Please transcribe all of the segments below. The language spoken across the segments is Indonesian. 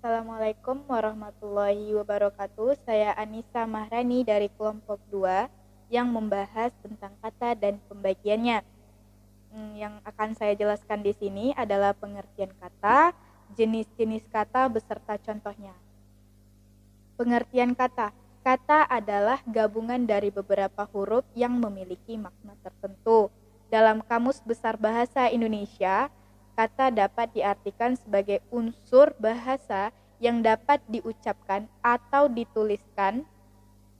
Assalamualaikum warahmatullahi wabarakatuh. Saya Anissa Mahrani dari kelompok 2 yang membahas tentang kata dan pembagiannya. Yang akan saya jelaskan di sini adalah pengertian kata, jenis-jenis kata beserta contohnya. Pengertian kata. Kata adalah gabungan dari beberapa huruf yang memiliki makna tertentu. Dalam Kamus Besar Bahasa Indonesia, kata dapat diartikan sebagai unsur bahasa yang dapat diucapkan atau dituliskan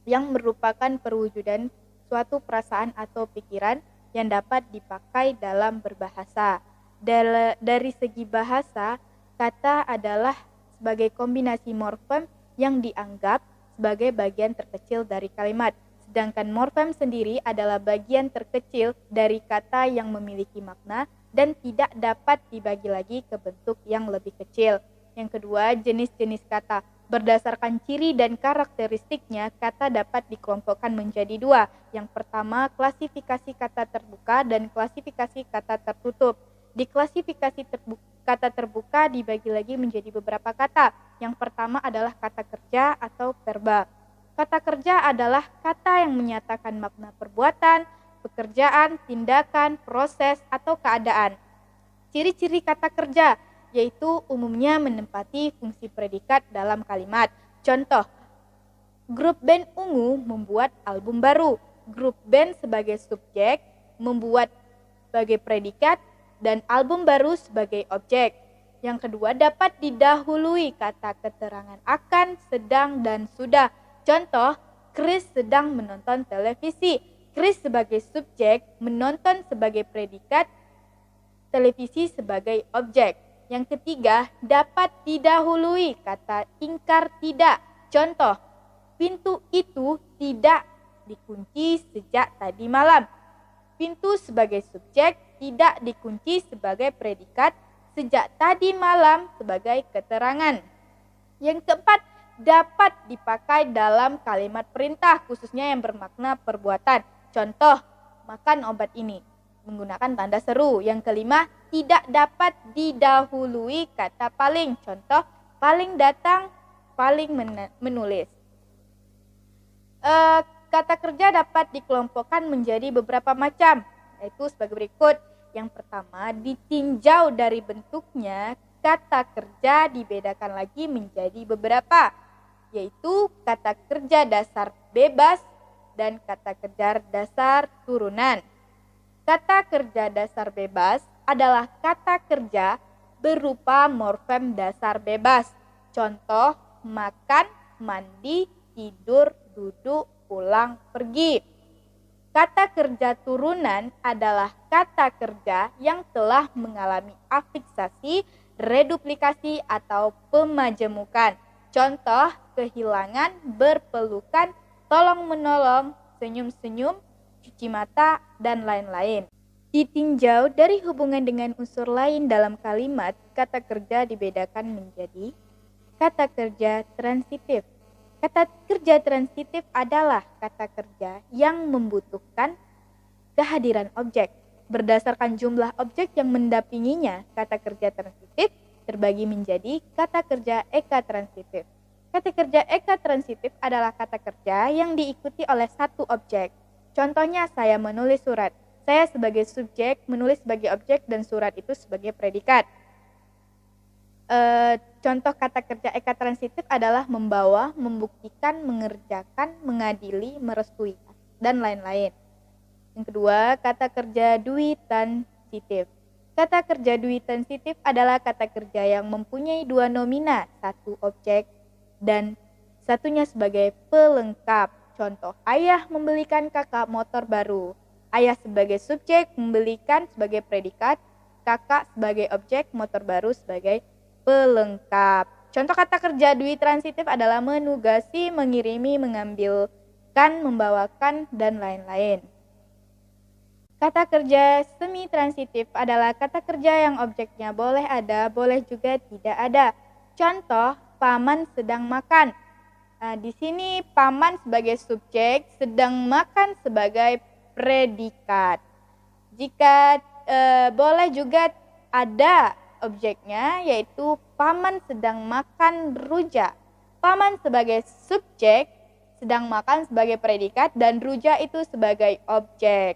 yang merupakan perwujudan suatu perasaan atau pikiran yang dapat dipakai dalam berbahasa. Dari segi bahasa, kata adalah sebagai kombinasi morfem yang dianggap sebagai bagian terkecil dari kalimat. Sedangkan morfem sendiri adalah bagian terkecil dari kata yang memiliki makna dan tidak dapat dibagi lagi ke bentuk yang lebih kecil. Yang kedua, jenis-jenis kata. Berdasarkan ciri dan karakteristiknya, kata dapat dikelompokkan menjadi dua. Yang pertama, klasifikasi kata terbuka dan klasifikasi kata tertutup. Di klasifikasi kata terbuka dibagi lagi menjadi beberapa kata. Yang pertama adalah kata kerja atau verba. Kata kerja adalah kata yang menyatakan makna perbuatan, pekerjaan, tindakan, proses, atau keadaan. Ciri-ciri kata kerja yaitu umumnya menempati fungsi predikat dalam kalimat. Contoh, grup band Ungu membuat album baru. Grup band sebagai subjek, membuat sebagai predikat, dan album baru sebagai objek. Yang kedua, dapat didahului kata keterangan akan, sedang, dan sudah. Contoh, Chris sedang menonton televisi. Chris sebagai subjek, menonton sebagai predikat, televisi sebagai objek. Yang ketiga, dapat didahului kata ingkar tidak. Contoh, pintu itu tidak dikunci sejak tadi malam. Pintu sebagai subjek, tidak dikunci sebagai predikat, sejak tadi malam sebagai keterangan. Yang keempat, dapat dipakai dalam kalimat perintah, khususnya yang bermakna perbuatan. Contoh, makan obat ini, menggunakan tanda seru. Yang kelima, tidak dapat didahului kata paling. Contoh, paling datang, paling menulis. Kata kerja dapat dikelompokkan menjadi beberapa macam, yaitu sebagai berikut. Yang pertama, ditinjau dari bentuknya, kata kerja dibedakan lagi menjadi beberapa, yaitu kata kerja dasar bebas dan kata kerja dasar turunan. Kata kerja dasar bebas adalah kata kerja berupa morfem dasar bebas. Contoh, makan, mandi, tidur, duduk, pulang, pergi. Kata kerja turunan adalah kata kerja yang telah mengalami afiksasi, reduplikasi, atau pemajemukan. Contoh, kehilangan, berpelukan, tolong-menolong, senyum-senyum, cuci mata, dan lain-lain. Ditinjau dari hubungan dengan unsur lain dalam kalimat, kata kerja dibedakan menjadi kata kerja transitif. Kata kerja transitif adalah kata kerja yang membutuhkan kehadiran objek. Berdasarkan jumlah objek yang mendampinginya, kata kerja transitif terbagi menjadi kata kerja ekatransitif. Kata kerja ekatransitif adalah kata kerja yang diikuti oleh satu objek. Contohnya, saya menulis surat. Saya sebagai subjek, menulis sebagai objek, dan surat itu sebagai predikat. Contoh kata kerja ekatransitif adalah membawa, membuktikan, mengerjakan, mengadili, merestui, dan lain-lain. Yang kedua, kata kerja duitransitif. Kata kerja duitransitif adalah kata kerja yang mempunyai dua nomina, satu objek dan satunya sebagai pelengkap. Contoh, ayah membelikan kakak motor baru. Ayah sebagai subjek, membelikan sebagai predikat, kakak sebagai objek, motor baru sebagai pelengkap. Contoh kata kerja duitransitif adalah menugasi, mengirimi, mengambilkan, membawakan, dan lain-lain. Kata kerja semi-transitif adalah kata kerja yang objeknya boleh ada, boleh juga tidak ada. Contoh, paman sedang makan. Nah, di sini paman sebagai subjek, sedang makan sebagai predikat. Jika boleh juga ada objeknya, yaitu paman sedang makan ruja. Paman sebagai subjek, sedang makan sebagai predikat, dan ruja itu sebagai objek.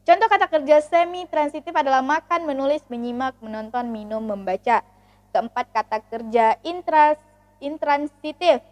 Contoh kata kerja semi transitif adalah makan, menulis, menyimak, menonton, minum, membaca. Keempat, kata kerja intransitif.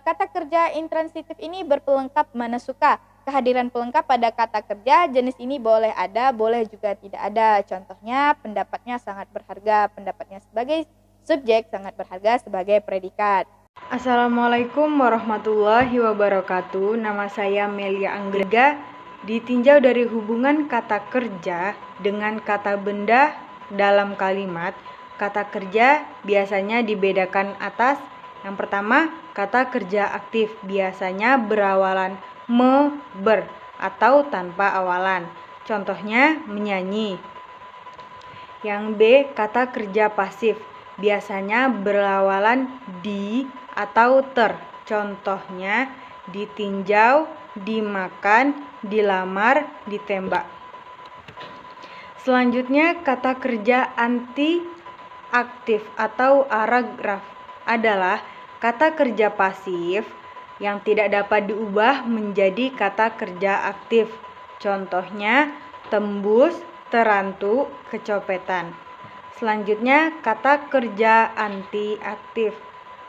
Kata kerja intransitif ini berpelengkap mana suka. Kehadiran pelengkap pada kata kerja jenis ini boleh ada, boleh juga tidak ada. Contohnya, pendapatnya sangat berharga. Pendapatnya sebagai subjek, sangat berharga sebagai predikat. Assalamualaikum warahmatullahi wabarakatuh. Nama saya Melia Anggrega. Ditinjau dari hubungan kata kerja dengan kata benda dalam kalimat, kata kerja biasanya dibedakan atas. Yang pertama, kata kerja aktif biasanya berawalan me, ber, atau tanpa awalan. Contohnya menyanyi. Yang B, kata kerja pasif biasanya berawalan di atau ter. Contohnya ditinjau, dimakan, dilamar, ditembak. Selanjutnya, kata kerja anti aktif atau aragraf adalah kata kerja pasif yang tidak dapat diubah menjadi kata kerja aktif. Contohnya tembus, terantu, kecopetan. Selanjutnya, kata kerja anti aktif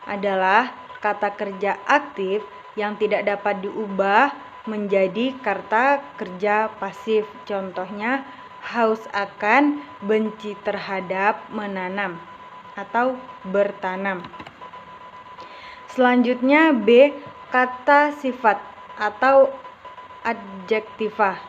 adalah kata kerja aktif yang tidak dapat diubah menjadi kata kerja pasif. Contohnya haus akan, benci terhadap, menanam atau bertanam. Selanjutnya B, kata sifat atau adjektiva.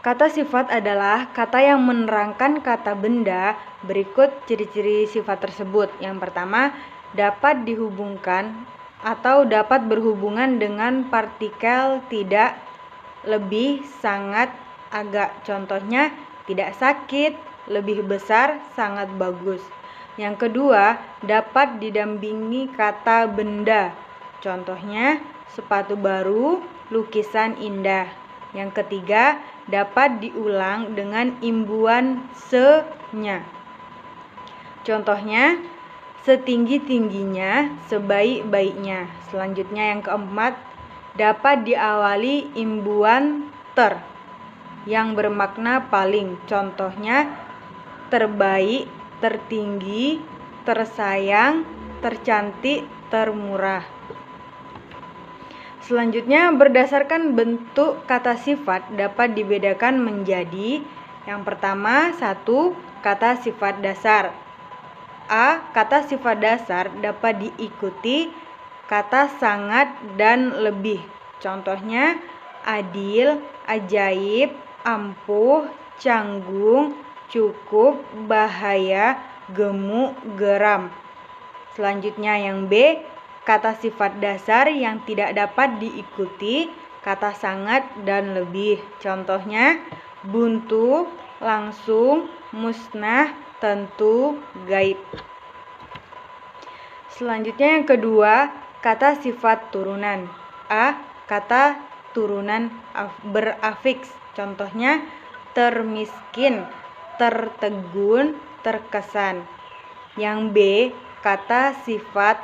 Kata sifat adalah kata yang menerangkan kata benda. Berikut ciri-ciri sifat tersebut. Yang pertama, dapat dihubungkan atau dapat berhubungan dengan partikel tidak, lebih, sangat, agak. Contohnya tidak sakit, lebih besar, sangat bagus. Yang kedua, dapat didampingi kata benda. Contohnya sepatu baru, lukisan indah. Yang ketiga, dapat diulang dengan imbuhan se-nya. Contohnya setinggi-tingginya, sebaik-baiknya. Selanjutnya yang keempat, dapat diawali imbuhan ter yang bermakna paling. Contohnya terbaik, tertinggi, tersayang, tercantik, termurah. Selanjutnya, berdasarkan bentuk kata sifat dapat dibedakan menjadi yang pertama, 1. Kata sifat dasar. A. Kata sifat dasar dapat diikuti kata sangat dan lebih. Contohnya adil, ajaib, ampuh, canggung, cukup, bahaya, gemuk, geram. Selanjutnya yang B, kata sifat dasar yang tidak dapat diikuti kata sangat dan lebih. Contohnya buntu, langsung, musnah, tentu, gaib. Selanjutnya yang kedua, kata sifat turunan. A. Kata turunan berafiks. Contohnya termiskin, tertegun, terkesan. Yang B, kata sifat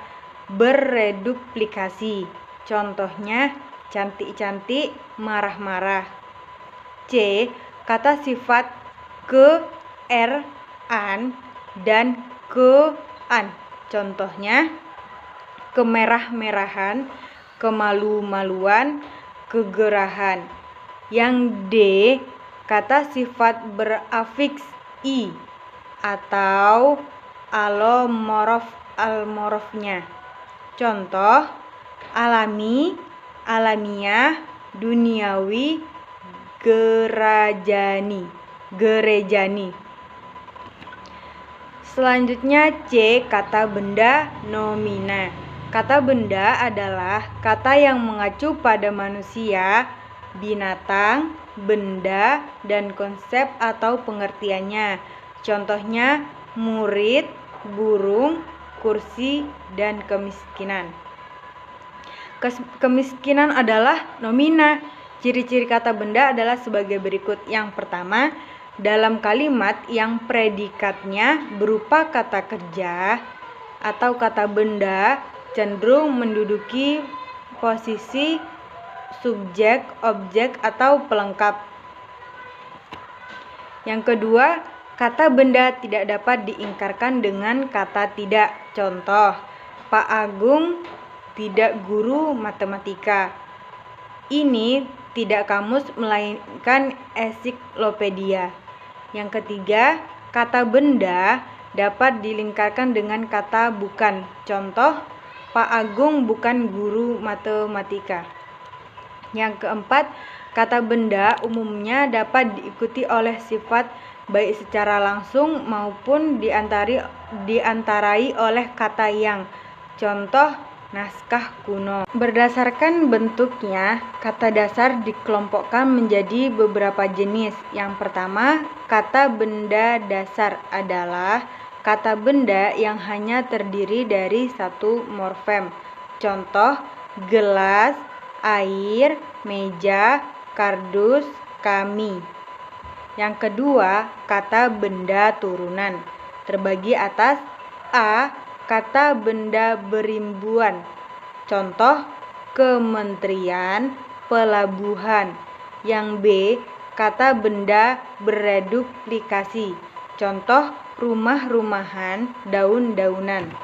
berreduplikasi. Contohnya cantik-cantik, marah-marah. C. Kata sifat ke-an dan ke-an. Contohnya kemerah-merahan, kemalu-maluan, kegerahan. Yang D, kata sifat berafiks i atau alomorofnya. Contoh alami, alamiah, duniawi, gerejani. Selanjutnya C, kata benda nomina. Kata benda adalah kata yang mengacu pada manusia, binatang, benda, dan konsep atau pengertiannya. Contohnya murid, burung, kursi, dan kemiskinan. Kemiskinan adalah nomina. Ciri-ciri kata benda adalah sebagai berikut. Yang pertama, dalam kalimat yang predikatnya berupa kata kerja atau kata benda cenderung menduduki posisi subjek, objek, atau pelengkap. Yang kedua, kata benda tidak dapat diingkarkan dengan kata tidak. Contoh, Pak Agung tidak guru matematika. Ini tidak kamus melainkan ensiklopedia. Yang ketiga, kata benda dapat dilingkarkan dengan kata bukan. Contoh, Pak Agung bukan guru matematika. Yang keempat, kata benda umumnya dapat diikuti oleh sifat baik secara langsung maupun diantarai oleh kata yang. Contoh, naskah kuno. Berdasarkan bentuknya, kata dasar dikelompokkan menjadi beberapa jenis. Yang pertama, kata benda dasar adalah kata benda yang hanya terdiri dari satu morfem. Contoh, gelas, air, meja, kardus, kami. Yang kedua, kata benda turunan terbagi atas A. Kata benda berimbuan. Contoh, kementerian, pelabuhan. Yang B. Kata benda bereduplikasi. Contoh, rumah-rumahan, daun-daunan.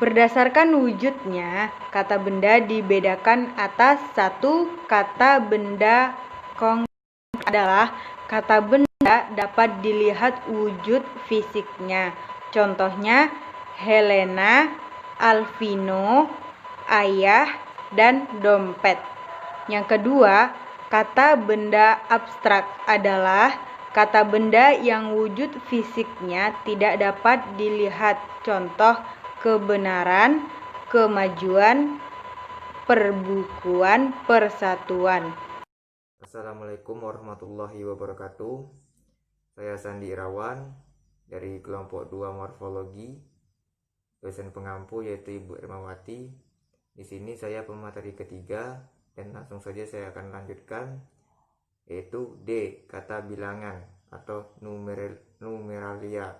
Berdasarkan wujudnya, kata benda dibedakan atas satu. Kata benda konkret adalah kata benda dapat dilihat wujud fisiknya. Contohnya, Helena, Alvino, ayah, dan dompet. Yang kedua, kata benda abstrak adalah kata benda yang wujud fisiknya tidak dapat dilihat. Contoh, kebenaran, kemajuan, perbukuan, persatuan. Assalamualaikum warahmatullahi wabarakatuh. Saya Sandi Irawan dari kelompok 2 morfologi, dosen pengampu yaitu Ibu Ermawati. Di sini saya pemateri ketiga dan langsung saja saya akan lanjutkan, yaitu D, kata bilangan atau numeralia.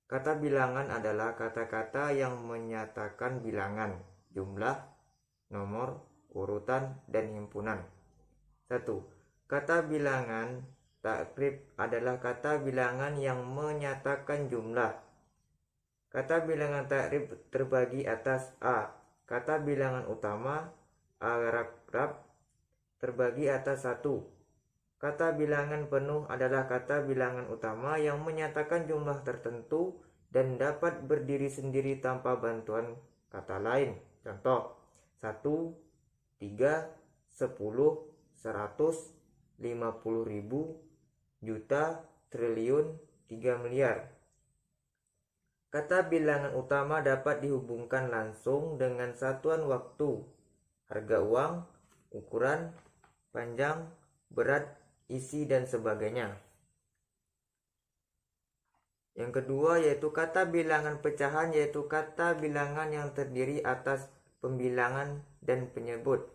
Kata bilangan adalah kata-kata yang menyatakan bilangan, jumlah, nomor, urutan, dan himpunan. 1. Kata bilangan takrib adalah kata bilangan yang menyatakan jumlah. Kata bilangan takrib terbagi atas A. Kata bilangan utama Al-Rab terbagi atas 1. Kata bilangan penuh adalah kata bilangan utama yang menyatakan jumlah tertentu dan dapat berdiri sendiri tanpa bantuan kata lain. Contoh, 1, 3, 10, 100, 50.000, juta, triliun, 3 miliar. Kata bilangan utama dapat dihubungkan langsung dengan satuan waktu, harga uang, ukuran, panjang, berat, isi, dan sebagainya. Yang kedua yaitu kata bilangan pecahan, yaitu kata bilangan yang terdiri atas pembilangan dan penyebut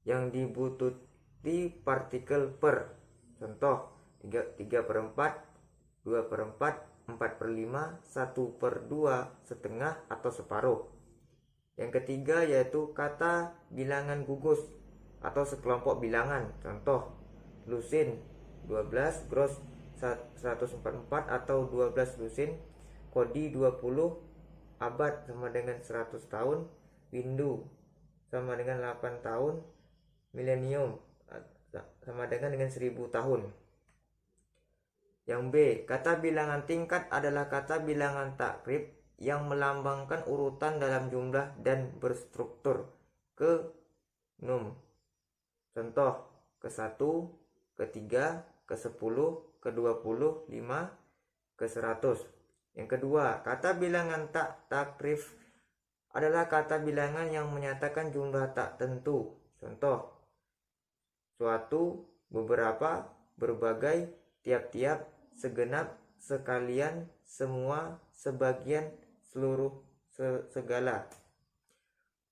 yang dibututi partikel per. Contoh, 3/4, 2/4, 4/5, 1/2, setengah, atau separuh. Yang ketiga yaitu kata bilangan gugus atau sekelompok bilangan. Contoh, lusin 12, gross 144 atau 12 lusin, kodi 20, abad sama dengan 100 tahun, windu sama dengan 8 tahun, milenium sama dengan 1000 tahun. Yang B, kata bilangan tingkat adalah kata bilangan takrib yang melambangkan urutan dalam jumlah dan berstruktur ke num. Contoh, ke-1, ke-3, ke-10, ke-20, 5, ke-100. Yang kedua, kata bilangan tak takrif adalah kata bilangan yang menyatakan jumlah tak tentu. Contoh, suatu, beberapa, berbagai, tiap-tiap, segenap, sekalian, semua, sebagian, seluruh, segala.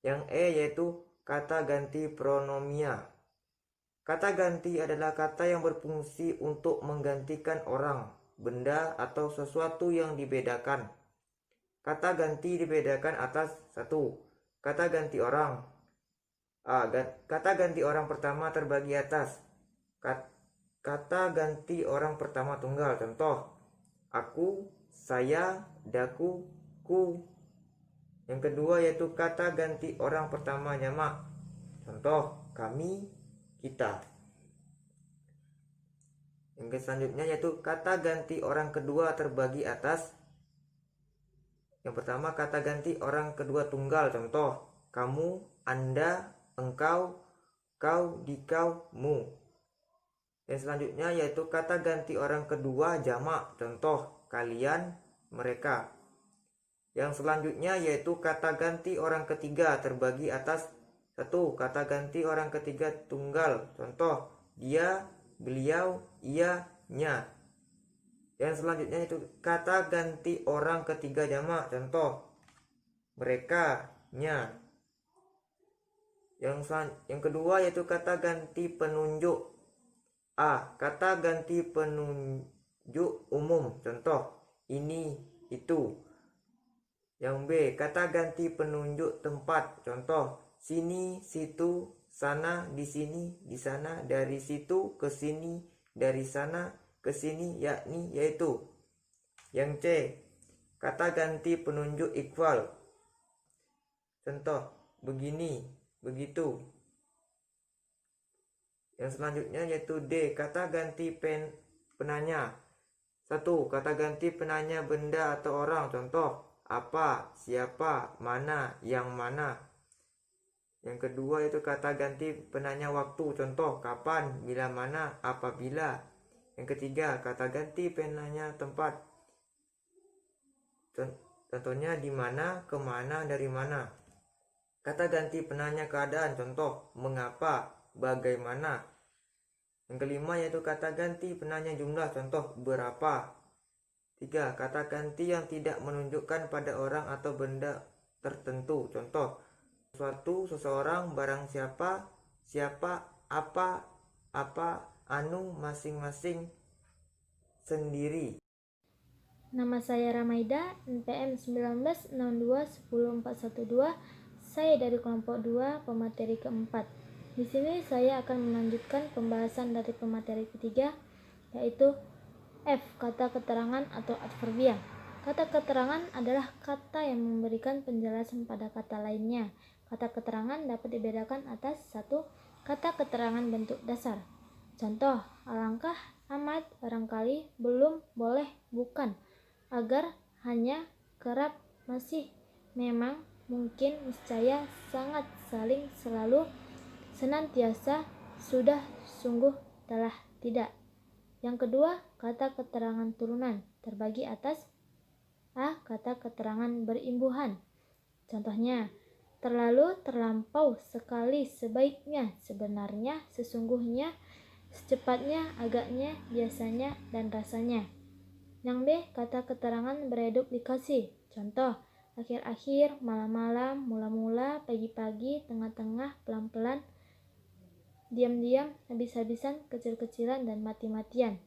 Yang E yaitu kata ganti pronomia Kata ganti adalah kata yang berfungsi untuk menggantikan orang, benda, atau sesuatu yang dibedakan. Kata ganti dibedakan atas 1. Kata ganti orang. Kata ganti orang pertama terbagi atas. Kata ganti orang pertama tunggal. Contoh, aku, saya, daku, ku. Yang kedua yaitu kata ganti orang pertama jamak. Contoh, kami, kita. Yang selanjutnya yaitu kata ganti orang kedua terbagi atas. Yang pertama kata ganti orang kedua tunggal. Contoh, kamu, anda, engkau, kau, dikau, mu. Yang selanjutnya yaitu kata ganti orang kedua jamak. Contoh, kalian, mereka. Yang selanjutnya yaitu kata ganti orang ketiga terbagi atas 1. Kata ganti orang ketiga tunggal. Contoh, dia, beliau, ia, nya. Yang selanjutnya itu kata ganti orang ketiga jamak. Contoh, mereka, nya. Yang kedua yaitu kata ganti penunjuk. Kata ganti penunjuk umum. Contoh, ini, itu. Yang B, kata ganti penunjuk tempat. Contoh, sini, situ, sana, di sini, di sana, dari situ ke sini, dari sana ke sini, yakni, yaitu. Yang C, kata ganti penunjuk ikhwal. Contoh, begini, begitu. Yang selanjutnya yaitu D, kata ganti penanya. 1. Kata ganti penanya benda atau orang. Contoh, apa, siapa, mana, yang mana. Yang kedua yaitu kata ganti penanya waktu. Contoh, kapan, bila mana, apabila. Yang ketiga, kata ganti penanya tempat. Contohnya di mana, kemana, dari mana. Kata ganti penanya keadaan. Contoh, mengapa, bagaimana. Yang kelima yaitu kata ganti penanya jumlah. Contoh, berapa. 3. Kata ganti yang tidak menunjukkan pada orang atau benda tertentu. Contoh, sesuatu, seseorang, barang siapa, siapa, apa, anu, masing-masing, sendiri. Nama saya Ramaida, NPM 1962 Saya dari kelompok 2, pemateri keempat. Di sini saya akan melanjutkan pembahasan dari pemateri ketiga, yaitu F. Kata keterangan atau adverbial. Kata keterangan adalah kata yang memberikan penjelasan pada kata lainnya. Kata keterangan dapat dibedakan atas 1. Kata keterangan bentuk dasar. Contoh, alangkah, amat, barangkali, belum, boleh, bukan, agar, hanya, kerap, masih, memang, mungkin, niscaya, sangat, saling, selalu, senantiasa, sudah, sungguh, telah, tidak. Yang kedua, kata keterangan turunan terbagi atas A. Kata keterangan berimbuhan. Contohnya, terlalu, terlampau, sekali, sebaiknya, sebenarnya, sesungguhnya, secepatnya, agaknya, biasanya, dan rasanya. Yang B. Kata keterangan bereduplikasi. Contoh, akhir-akhir, malam-malam, mula-mula, pagi-pagi, tengah-tengah, pelan-pelan, diam-diam, habis-habisan, kecil-kecilan, dan mati-matian.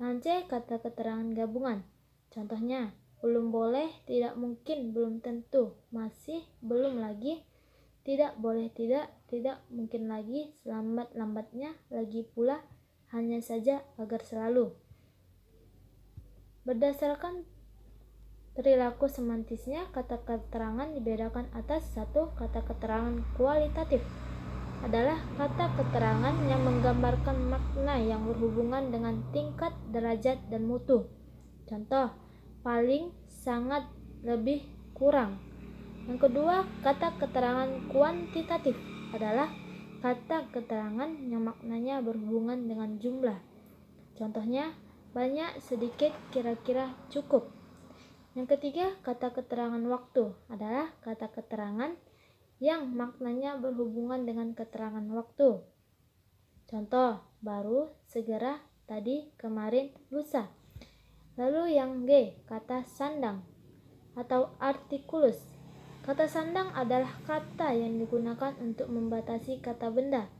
Yang C. Kata keterangan gabungan. Contohnya, belum boleh, tidak mungkin, belum tentu, masih, belum lagi, tidak boleh tidak mungkin lagi, selambat-lambatnya, lagi pula, hanya saja, agar selalu. Berdasarkan perilaku semantisnya, kata keterangan dibedakan atas 1. Kata keterangan kualitatif adalah kata keterangan yang menggambarkan makna yang berhubungan dengan tingkat, derajat, dan mutu. Contoh, paling, sangat, lebih, kurang. Yang kedua, kata keterangan kuantitatif adalah kata keterangan yang maknanya berhubungan dengan jumlah. Contohnya, banyak, sedikit, kira-kira, cukup. Yang ketiga, kata keterangan waktu adalah kata keterangan yang maknanya berhubungan dengan keterangan waktu. Contoh, baru, segera, tadi, kemarin, lusa. Lalu yang G, kata sandang atau artikulus. Kata sandang adalah kata yang digunakan untuk membatasi kata benda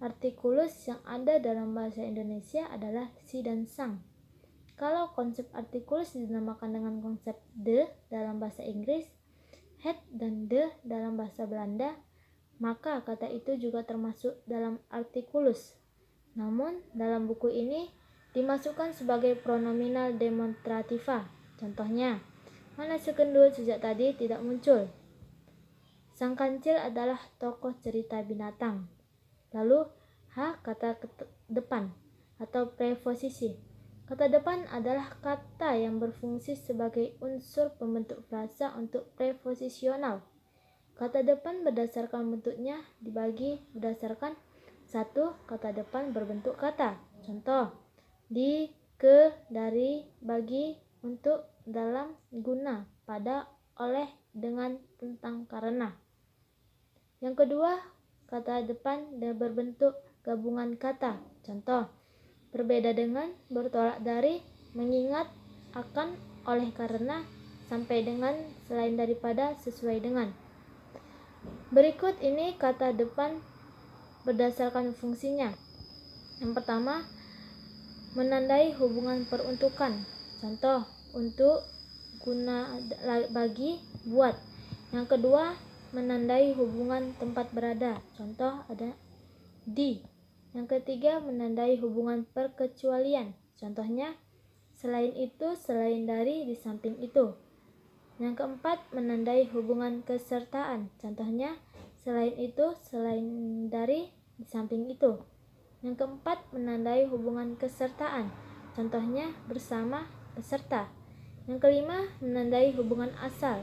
artikulus yang ada dalam bahasa Indonesia adalah si dan sang. Kalau konsep artikulus dinamakan dengan konsep de dalam bahasa Inggris, het dan de dalam bahasa Belanda, maka kata itu juga termasuk dalam artikulus. Namun, dalam buku ini dimasukkan sebagai pronominal demonstrativa. Contohnya, mana sekendut sejak tadi tidak muncul. Sang kancil adalah tokoh cerita binatang. Lalu, kata depan atau preposisi. Kata depan adalah kata yang berfungsi sebagai unsur pembentuk frasa untuk preposisional. Kata depan berdasarkan bentuknya dibagi berdasarkan satu, kata depan berbentuk kata. Contoh, di, ke, dari, bagi, untuk, dalam, guna, pada, oleh, dengan, tentang, karena. Yang kedua, kata depan berbentuk gabungan kata. Contoh, berbeda dengan, bertolak dari, mengingat, akan, oleh karena, sampai dengan, selain daripada, sesuai dengan. Berikut ini kata depan berdasarkan fungsinya. Yang pertama, menandai hubungan peruntukan. Contoh, untuk, guna, bagi, buat. Yang kedua, menandai hubungan tempat berada. Contoh ada di. Yang ketiga, menandai hubungan perkecualian. Contohnya, selain itu, selain dari, di samping itu. Yang keempat, menandai hubungan kesertaan. Contohnya, selain itu, selain dari, di samping itu. Yang keempat, menandai hubungan kesertaan. Contohnya, bersama, beserta. Yang kelima, menandai hubungan asal.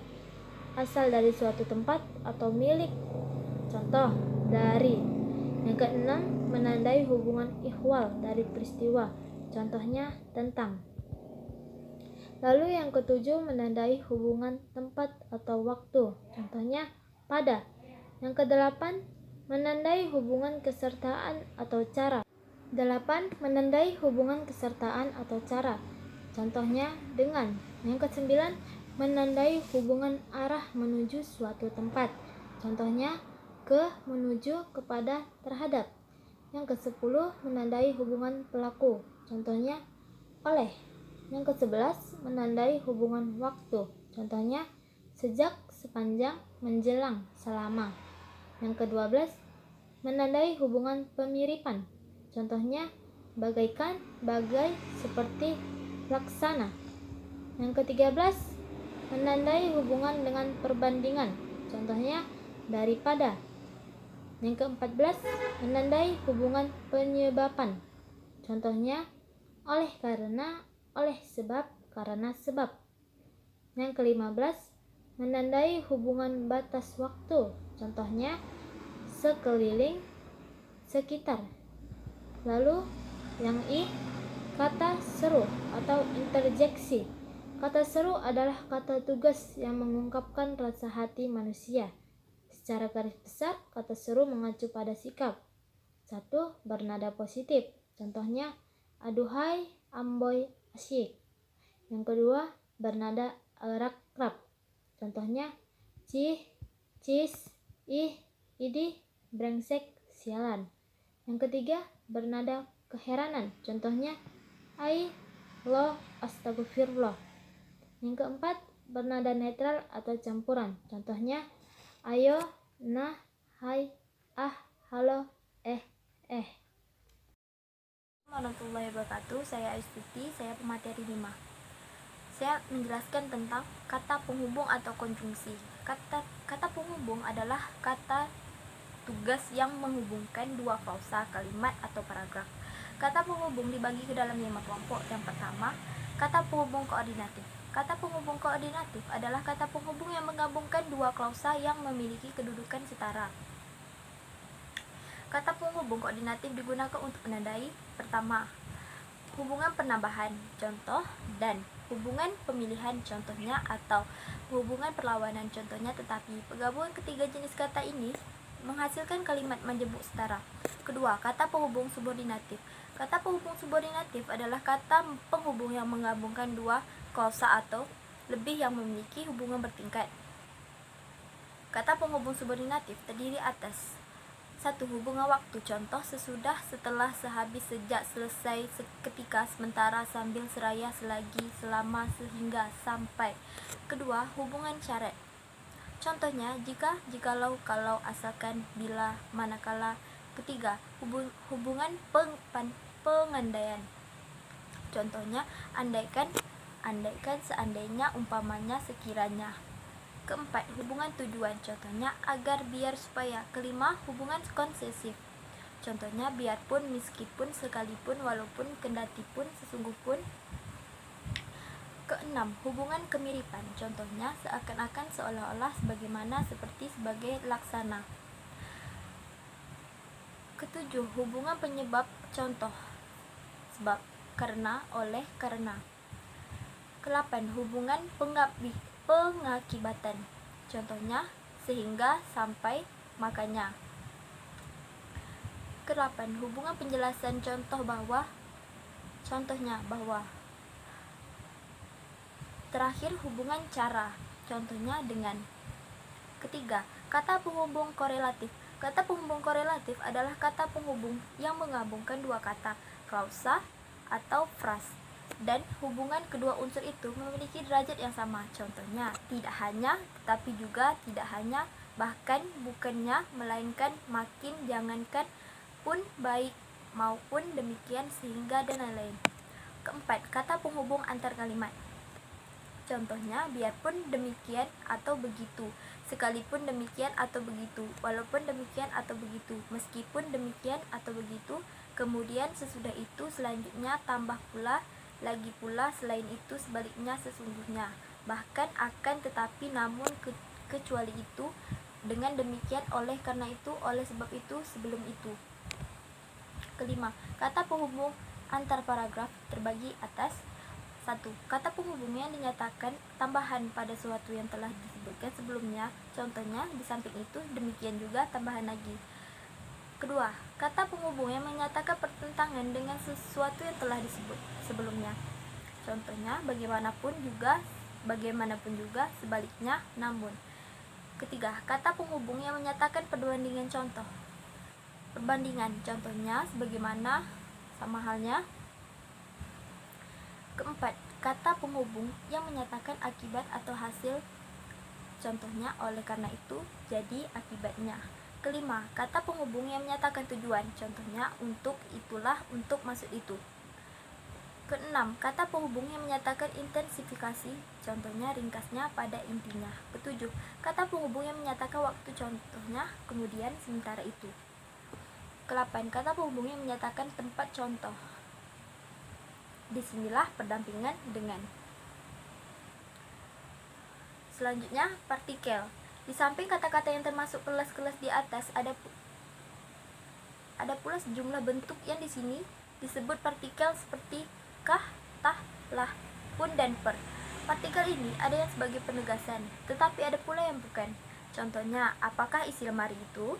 Asal dari suatu tempat atau milik. Contoh, dari. Yang keenam, menandai hubungan ihwal dari peristiwa. Contohnya, tentang. Lalu yang ketujuh, menandai hubungan tempat atau waktu. Contohnya, pada. Yang kedelapan, menandai hubungan kesertaan atau cara. 8. Menandai hubungan kesertaan atau cara. Contohnya, dengan. Yang kesembilan, menandai hubungan arah menuju suatu tempat. Contohnya, ke, menuju, kepada, terhadap. Yang ke-10, menandai hubungan pelaku. Contohnya, oleh. Yang ke-11, menandai hubungan waktu. Contohnya, sejak, sepanjang, menjelang, selama. Yang ke-12, menandai hubungan pemiripan. Contohnya, bagaikan, bagai, seperti, laksana. Yang ke-13, menandai hubungan dengan perbandingan. Contohnya, daripada. Yang ke-14, menandai hubungan penyebaban. Contohnya, oleh karena, oleh sebab, karena sebab. Yang ke-15, menandai hubungan batas waktu. Contohnya, sekeliling, sekitar. Lalu, yang kata seru atau interjeksi. Kata seru adalah kata tugas yang mengungkapkan rasa hati manusia. Secara garis besar, kata seru mengacu pada sikap. 1. Bernada positif. Contohnya, aduhai, amboy, asyik. Yang kedua, bernada rakrab. Contohnya, cih, cis, ih, idih, brengsek, sialan. Yang ketiga, bernada keheranan. Contohnya, ai, lo, astagfirullah. Yang keempat, bernada netral atau campuran. Contohnya, ayo, nah, hai, halo, Warahmatullahi wabarakatuh. Saya Astuti, saya pemateri 5. Saya menjelaskan tentang kata penghubung atau konjungsi. Kata penghubung adalah kata tugas yang menghubungkan dua klausa, kalimat atau paragraf. Kata penghubung dibagi ke dalam 5 kelompok. Yang pertama, kata penghubung koordinatif. Kata penghubung koordinatif adalah kata penghubung yang menggabungkan dua klausa yang memiliki kedudukan setara. Kata penghubung koordinatif digunakan untuk menandai pertama, hubungan penambahan, contoh, dan hubungan pemilihan, contohnya, atau hubungan perlawanan, contohnya. Tetapi penggabungan ketiga jenis kata ini menghasilkan kalimat majemuk setara. Kedua, kata penghubung subordinatif. Kata penghubung subordinatif adalah kata penghubung yang menggabungkan dua klausa atau lebih yang memiliki hubungan bertingkat. Kata penghubung subordinatif terdiri atas 1. Hubungan waktu. Contoh sesudah, setelah, sehabis, sejak, selesai, seketika, sementara, sambil, seraya, selagi, selama, sehingga, sampai. Kedua, hubungan syarat. Contohnya jika, jikalau, kalau, asalkan, bila, manakala. Ketiga, hubungan pengandaian. Contohnya andaikan, seandainya, umpamanya, sekiranya. Keempat, hubungan tujuan. Contohnya agar, biar, supaya. Kelima, hubungan konsesif. Contohnya biarpun, meskipun, sekalipun, walaupun, kendatipun, sesungguh pun. Keenam, hubungan kemiripan. Contohnya seakan-akan, seolah-olah, sebagaimana, seperti, sebagai, laksana. Ketujuh, hubungan penyebab. Contoh sebab, karena, oleh, karena. Kelapan, hubungan pengakibatan. Contohnya sehingga, sampai, makanya. Kedelapan, hubungan penjelasan. Contoh bahwa. Contohnya bahwa. Terakhir, hubungan cara. Contohnya dengan. Ketiga, kata penghubung korelatif. Kata penghubung korelatif adalah kata penghubung yang menggabungkan dua kata, klausa atau frase, dan hubungan kedua unsur itu memiliki derajat yang sama. Contohnya tidak hanya, tetapi juga, tidak hanya, bahkan, bukannya, melainkan, makin, jangankan, pun, baik, maupun, demikian, sehingga, dan lain-lain. Keempat, kata penghubung antar kalimat. Contohnya biarpun demikian atau begitu, sekalipun demikian atau begitu, walaupun demikian atau begitu, meskipun demikian atau begitu, kemudian, sesudah itu, selanjutnya, tambah pula, lagi pula, selain itu, sebaliknya, sesungguhnya, bahkan, akan, tetapi, namun, kecuali itu, dengan demikian, oleh karena itu, oleh sebab itu, sebelum itu. Kelima, kata penghubung antar paragraf terbagi atas. 1. Kata penghubung yang dinyatakan tambahan pada sesuatu yang telah disebutkan sebelumnya. Contohnya, di samping itu, demikian juga, tambahan lagi. Kedua, kata penghubung yang menyatakan pertentangan dengan sesuatu yang telah disebut sebelumnya. Contohnya, bagaimanapun juga, sebaliknya, namun. Ketiga, kata penghubung yang menyatakan perbandingan. Contohnya, sebagaimana, sama halnya. Keempat, kata penghubung yang menyatakan akibat atau hasil. Contohnya, oleh karena itu, jadi, akibatnya. Kelima, kata penghubung yang menyatakan tujuan. Contohnya, untuk, itulah, untuk, maksud itu. Keenam, kata penghubung yang menyatakan intensifikasi. Contohnya, ringkasnya, pada intinya. Ketujuh, kata penghubung yang menyatakan waktu. Contohnya, kemudian, sementara itu. Kelapan, kata penghubung yang menyatakan tempat. Contoh, disinilah, perdampingan dengan. Selanjutnya, partikel. Di samping kata-kata yang termasuk kelas-kelas di atas, ada pula sejumlah bentuk yang di sini disebut partikel seperti kah, tah, lah, pun, dan per. Partikel ini ada yang sebagai penegasan, tetapi ada pula yang bukan. Contohnya, apakah isi lemari itu?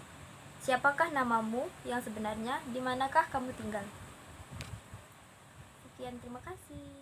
Siapakah namamu yang sebenarnya? Di manakah kamu tinggal? Sekian, terima kasih.